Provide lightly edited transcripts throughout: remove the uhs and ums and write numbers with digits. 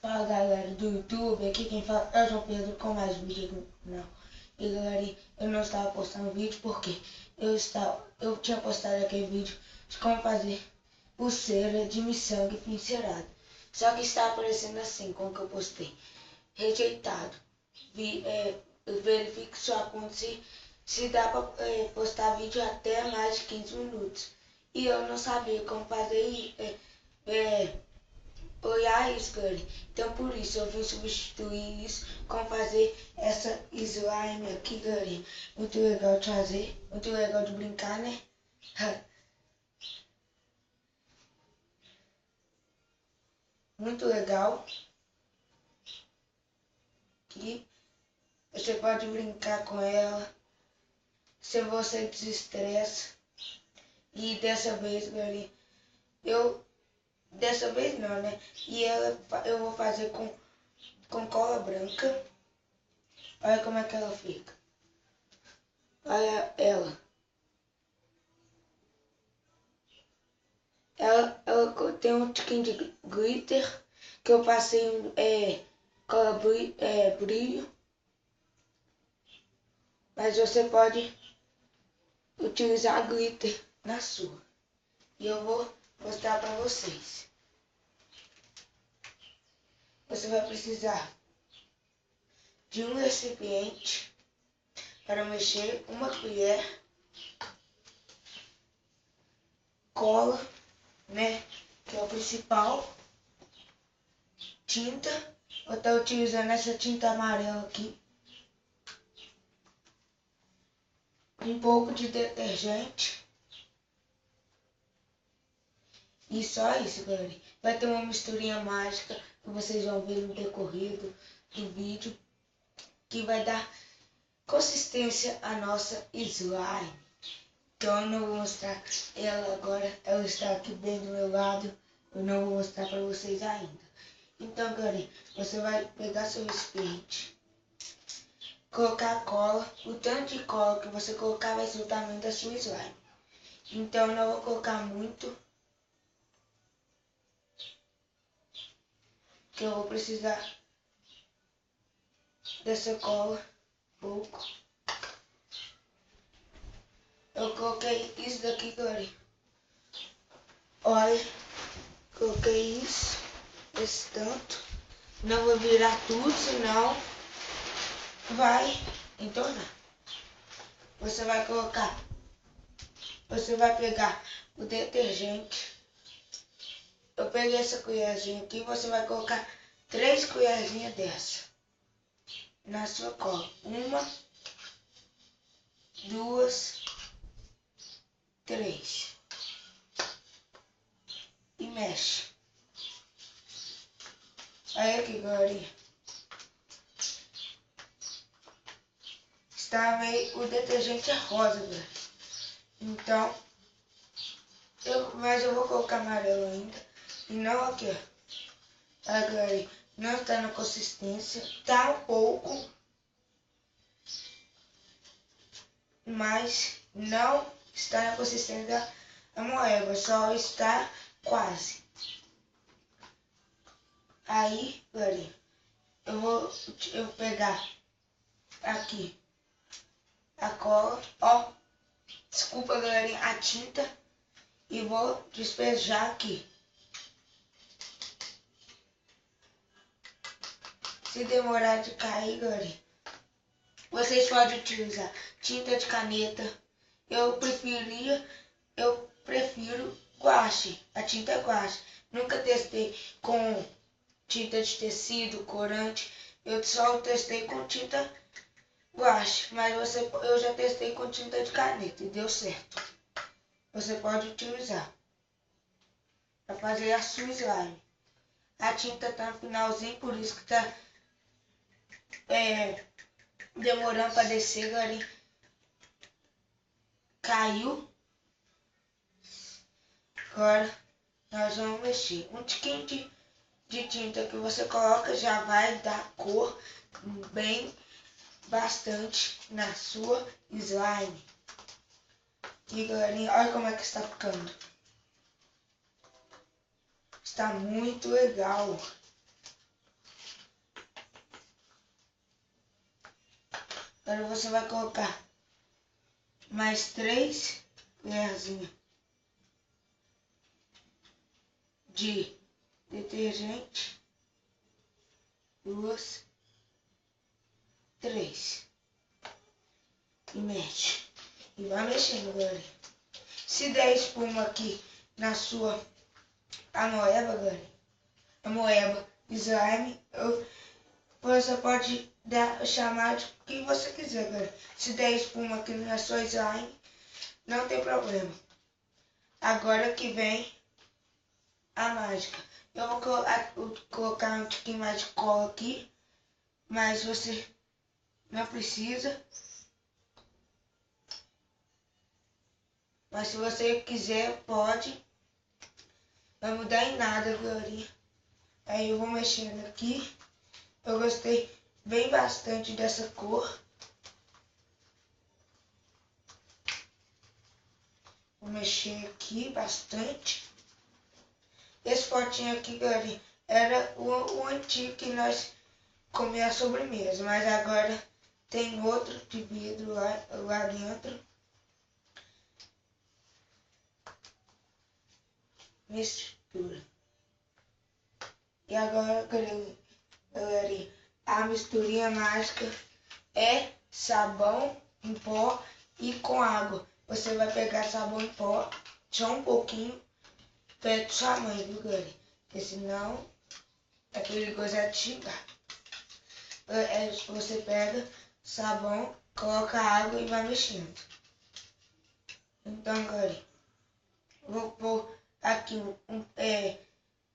Fala galera do YouTube, aqui quem fala é o João Pedro com mais vídeo do canal. E galera, eu não estava postando vídeo porque eu tinha postado aquele vídeo de como fazer pulseira de miçanga pincelada. Só que está aparecendo assim, como que eu postei. Rejeitado. Verifique sua conta se dá para postar vídeo até mais de 15 minutos. E eu não sabia como fazer olhar isso, galera. Então por isso eu vim substituir isso com fazer essa slime aqui, galera. Muito legal de fazer, muito legal de brincar, né? Muito legal. Aqui você pode brincar com ela se você desestressa. E dessa vez, galera, dessa vez não, né? E eu vou fazer com cola branca. Olha como é que ela fica. Olha ela. Ela tem um tiquinho de glitter que eu passei cola brilho. Mas você pode utilizar glitter na sua. E eu vou mostrar para vocês. Você vai precisar de um recipiente para mexer, uma colher, cola, né, que é o principal, tinta. Eu estou utilizando essa tinta amarela aqui, um pouco de detergente e só isso, galera. Vai ter uma misturinha mágica que vocês vão ver no decorrido do vídeo, que vai dar consistência à nossa slime. Então eu não vou mostrar ela agora, ela está aqui bem do meu lado, eu não vou mostrar para vocês ainda. Então, galera, você vai pegar seu recipiente, colocar a cola, o tanto de cola que você colocar vai ser o tamanho da sua slime. Então eu não vou colocar muito, que eu vou precisar dessa cola pouco. Eu coloquei isso daqui, galera. Olha, coloquei isso, esse tanto. Não vou virar tudo, senão vai entornar. Você vai pegar o detergente. Eu peguei essa colherzinha aqui, você vai colocar 3 colherzinhas dessa na sua cola. 1, 2, 3. E mexe. Aí aqui, galerinha. Está meio, o detergente é rosa, galera. Então, mas eu vou colocar amarelo ainda. E não aqui, ó. Olha, galera, não está na consistência. Tá um pouco. Mas não está na consistência da moeba. Só está quase. Aí, galera, eu vou pegar aqui a cola, ó, desculpa galerinha, a tinta, e vou despejar aqui. Se demorar de cair, galerinha, vocês podem utilizar tinta de caneta. Eu prefiro guache, a tinta guache. Nunca testei com tinta de tecido, corante. Eu só testei com tinta guache, mas eu já testei com tinta de caneta e deu certo. Você pode utilizar para fazer a sua slime. A tinta está no finalzinho, por isso que está demorando para descer, galera. Caiu. Agora nós vamos mexer. Um tiquinho de tinta que você coloca já vai dar cor bem bastante na sua slime. E galerinha, olha como é que está ficando. Está muito legal. Agora você vai colocar mais 3 colherzinhas de detergente. 2, 3. E mexe. E vai mexendo, galera. Se der espuma aqui na sua amoeba, galera, amoeba, slime, você pode chamar de o que você quiser, galera. Se der espuma aqui na sua slime, não tem problema. Agora que vem a mágica. Eu vou colocar um tiquinho mais de cola aqui, mas você não precisa. Mas se você quiser, pode. Não vai mudar em nada, galerinha. Aí eu vou mexendo aqui. Eu gostei bem bastante dessa cor. Vou mexer aqui bastante. Esse potinho aqui, galerinha, era o antigo que nós comíamos a sobremesa. Mas agora tem outro de vidro lá dentro. Mistura. E agora, galerinha, a misturinha mágica é sabão em pó e com água. Você vai pegar sabão em pó, só um pouquinho, perto da sua mãe, viu, galera? Porque senão é perigoso ativar. Você pega sabão, coloca água e vai mexendo. Então, galera, vou pôr aqui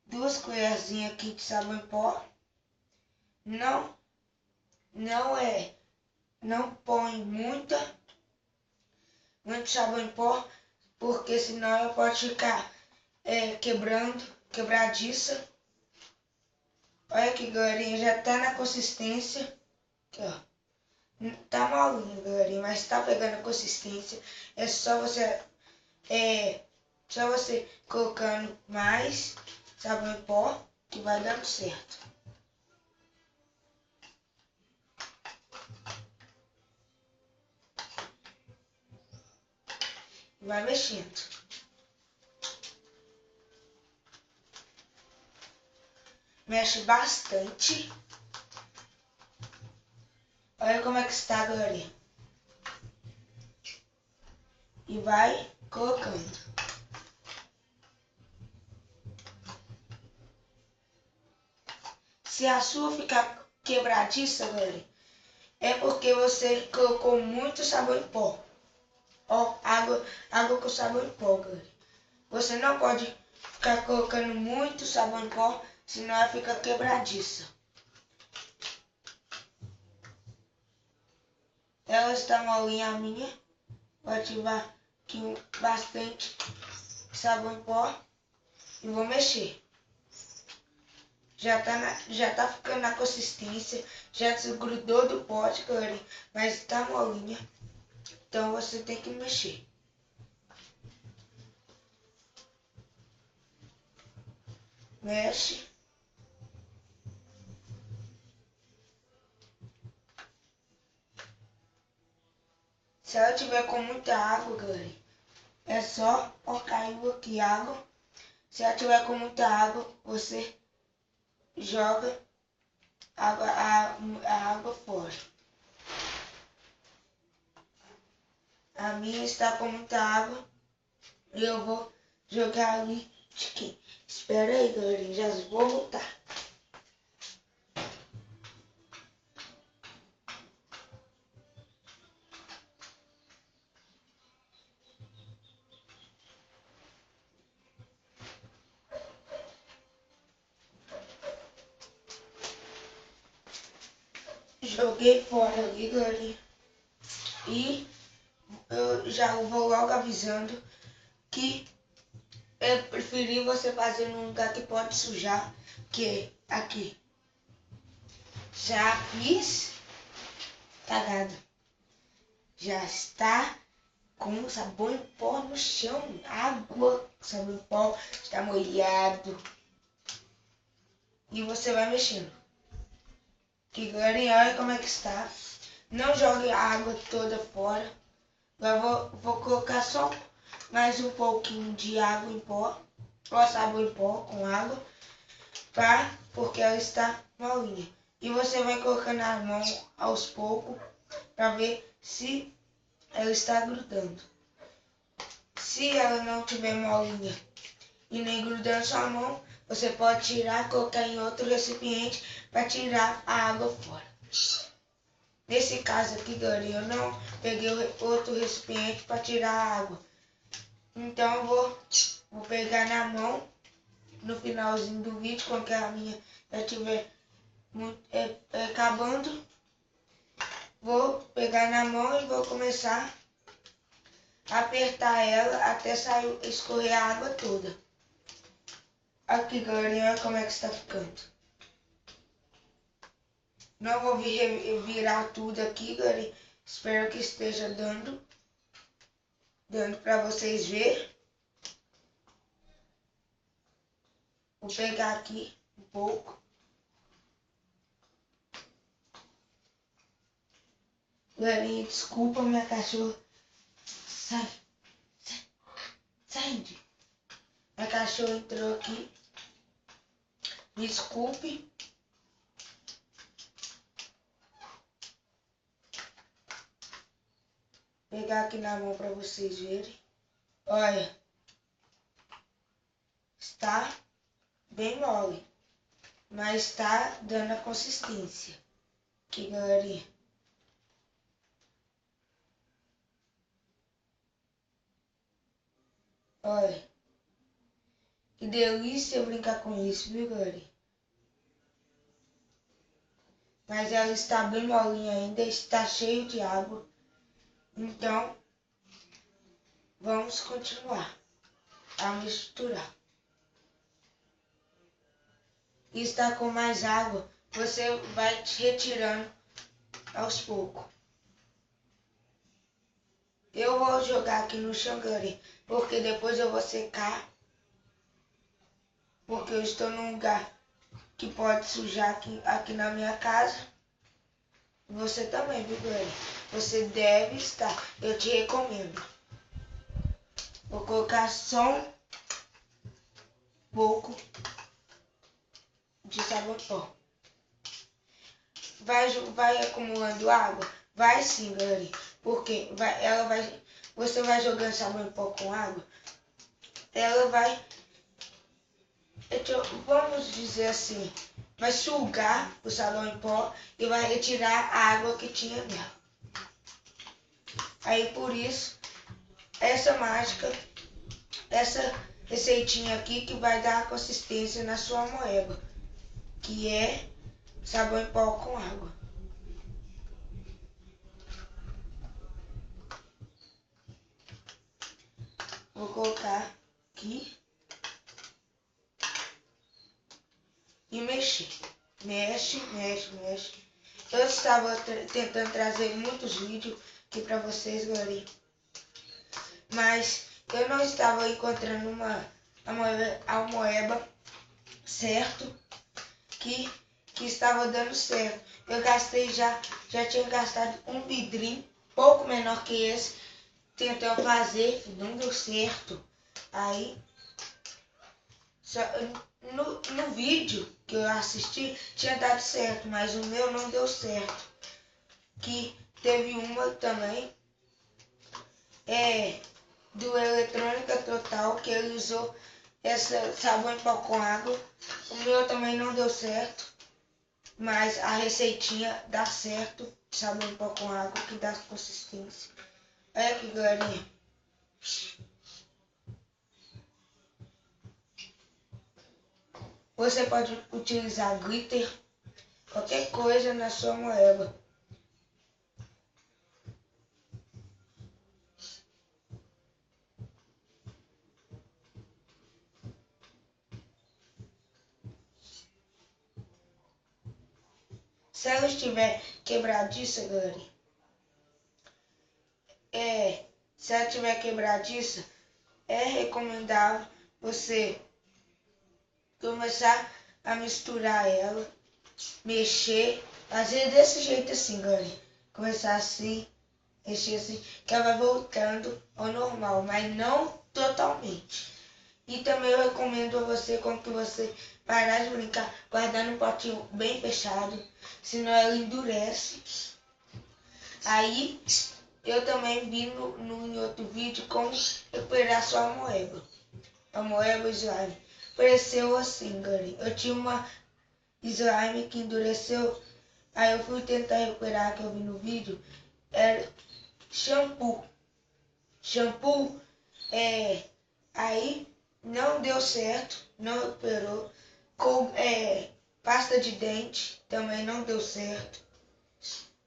2 colherzinhas aqui de sabão em pó. Não põe muito sabão em pó, porque senão ela pode ficar quebradiça. Olha aqui, galerinha, já tá na consistência. Aqui, ó. Tá molinho, galerinha, mas tá pegando a consistência. É só você colocando mais sabão em pó que vai dando certo. Vai mexendo. Mexe bastante. Olha como é que está, galerinha. E vai colocando. Se a sua ficar quebradiça, galera, é porque você colocou muito sabão em pó. Ó, água com sabão em pó, galera. Você não pode ficar colocando muito sabão em pó, senão ela fica quebradiça. Ela está molinha a minha. Vou ativar aqui bastante sabão em pó e vou mexer. Já tá ficando na consistência, já desgrudou do pote, galera, mas tá molinha. Então você tem que mexer. Mexe. Se ela tiver com muita água, galera, é só caiu aqui água. Se ela tiver com muita água, você joga a água fora. A minha está com muita água e eu vou jogar ali. Espera aí, galera, já vou voltar. Joguei fora ali, galera. E eu já vou logo avisando que é preferir você fazer num lugar que pode sujar, que aqui. Já fiz cagada. Já está com sabão em pó no chão. Água, sabão em pó, está molhado. E você vai mexendo. Que galerinha, olha como é que está. Não jogue a água toda fora. Agora vou colocar só mais um pouquinho de água em pó, ou sabão em pó com água, porque ela está molinha. E você vai colocando a mão aos poucos para ver se ela está grudando. Se ela não tiver molinha e nem grudando sua mão, você pode tirar e colocar em outro recipiente para tirar a água fora. Nesse caso aqui, galera, eu não peguei outro recipiente para tirar a água. Então eu vou pegar na mão no finalzinho do vídeo, quando a minha já estiver acabando. Vou pegar na mão e vou começar a apertar ela até escorrer a água toda. Aqui, galerinha, olha como é que está ficando. Não vou virar tudo aqui, galerinha. Espero que esteja dando para vocês verem. Vou pegar aqui um pouco. Galerinha, desculpa, minha cachorra. Sai. Minha cachorra entrou aqui. Me desculpe. Vou pegar aqui na mão para vocês verem. Olha. Está bem mole. Mas está dando a consistência. Aqui, galerinha. Olha. Que delícia brincar com isso, viu, galerinha? Mas ela está bem molinha ainda, está cheio de água. Então, vamos continuar a misturar. E está com mais água, você vai retirando aos poucos. Eu vou jogar aqui no chão, galerinha, porque depois eu vou secar. Porque eu estou num lugar que pode sujar aqui na minha casa. Você também, viu, galera? Você deve estar. Eu te recomendo. Vou colocar só um pouco de sabão em pó. Vai acumulando água? Vai sim, galera. Porque você vai jogando sabão em pó com água. Ela vai, vamos dizer assim, vai sugar o sabão em pó e vai retirar a água que tinha nela. Aí por isso, essa mágica, essa receitinha aqui que vai dar consistência na sua moeba, que é sabão em pó com água. Vou colocar aqui e mexer. Mexe. Eu estava tentando trazer muitos vídeos aqui para vocês, galerinha, mas eu não estava encontrando a moeba certo que estava dando certo. Eu gastei já tinha gastado um vidrinho pouco menor que esse, tentando fazer, não deu certo. Aí no vídeo que eu assisti tinha dado certo, mas o meu não deu certo. Que teve uma também do Eletrônica Total, que ele usou essa sabão em pó com água. O meu também não deu certo, mas a receitinha dá certo. Sabão em pó com água que dá consistência. Olha aqui, galerinha. Você pode utilizar glitter, qualquer coisa na sua moeba. Se ela estiver quebradiça, galera, se ela estiver quebradiça, é recomendável você começar a misturar ela, mexer, fazer desse jeito assim, galera. começar assim, mexer assim, que ela vai voltando ao normal, mas não totalmente. E também eu recomendo a você, quando você parar de brincar, guardar num potinho bem fechado, senão ela endurece. Aí eu também vi em outro vídeo como recuperar sua amoeba. A amoeba slime. Pareceu assim, galera. Eu tinha uma slime que endureceu. Aí eu fui tentar recuperar, que eu vi no vídeo. Era shampoo. Shampoo, aí não deu certo, não recuperou. Pasta de dente também não deu certo.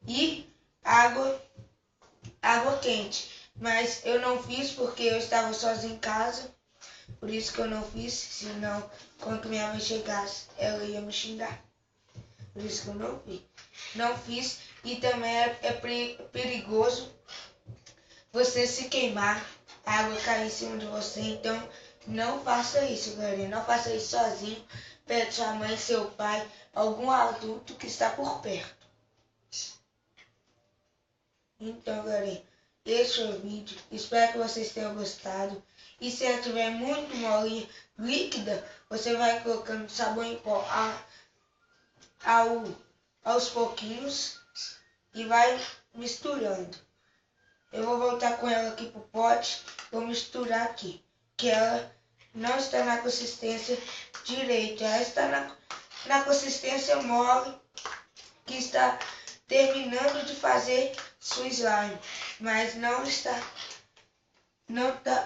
E água quente. Mas eu não fiz porque eu estava sozinho em casa. Por isso que eu não fiz, senão quando minha mãe chegasse, ela ia me xingar. Por isso que eu não fiz. Não fiz e também é perigoso você se queimar, a água cair em cima de você. Então não faça isso, galera. Não faça isso sozinho. Pede sua mãe, seu pai, algum adulto que está por perto. Então, galera, esse foi o vídeo. Espero que vocês tenham gostado. E se ela estiver muito molinha, líquida, você vai colocando sabão em pó aos pouquinhos e vai misturando. Eu vou voltar com ela aqui pro pote, vou misturar aqui, que ela não está na consistência direita, ela está na consistência mole, que está terminando de fazer sua slime, mas não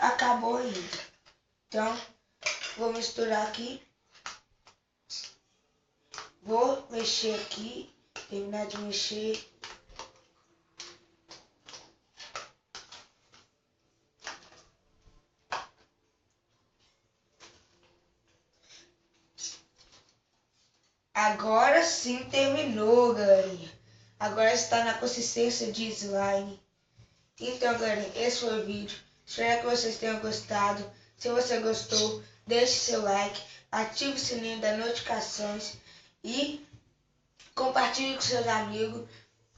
acabou ainda. Então, vou misturar aqui, vou mexer aqui, terminar de mexer. Agora sim terminou, galerinha. Agora está na consistência de slime. Então, galerinha, esse foi o vídeo. Espero que vocês tenham gostado. Se você gostou, deixe seu like, ative o sininho das notificações e compartilhe com seus amigos.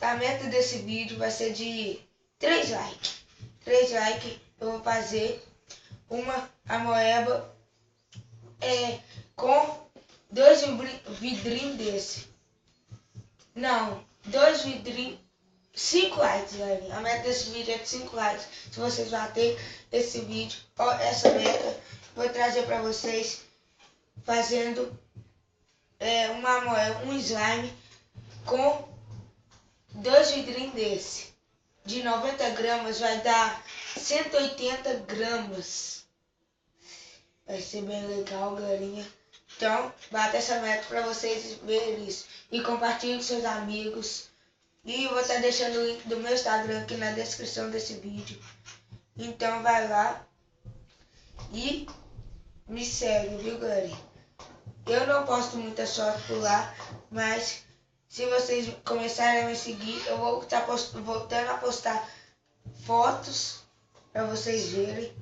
A meta desse vídeo vai ser de 3 likes. 3 likes eu vou fazer uma amoeba com 2 vidrinhos desse. Não, 2 vidrinhos. 5 likes, galera. A meta desse vídeo é de 5 likes. Se vocês bater esse vídeo, essa meta, vou trazer pra vocês fazendo uma amoeba, um slime com 2 vidrinhos desse. De 90 gramas vai dar 180 gramas. Vai ser bem legal, galerinha. Então, bata essa meta para vocês verem isso. E compartilhe com seus amigos. E eu vou estar deixando o link do meu Instagram aqui na descrição desse vídeo. Então vai lá e me segue, viu, galera? Eu não posto muita foto por lá, mas se vocês começarem a me seguir, eu vou estar voltando a postar fotos para vocês verem.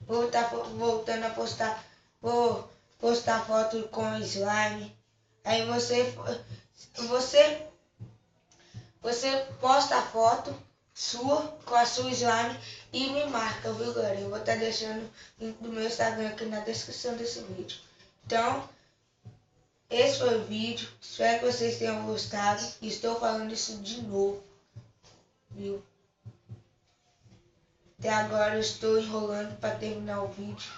Vou estar voltando a postar, vou postar foto com slime. Aí você posta a foto sua com a sua slime e me marca, viu, galera? Eu vou estar deixando o link do meu Instagram aqui na descrição desse vídeo. Então, esse foi o vídeo. Espero que vocês tenham gostado. Estou falando isso de novo, viu? Até agora eu estou enrolando para terminar o vídeo.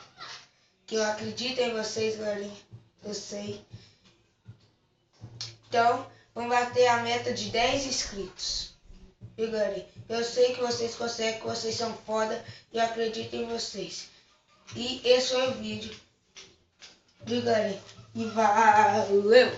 Que eu acredito em vocês, galerinha. Eu sei. Então, vamos bater a meta de 10 inscritos. Viu, galera? Eu sei que vocês conseguem, que vocês são foda. E eu acredito em vocês. E esse foi o vídeo. Viu, galera? E valeu!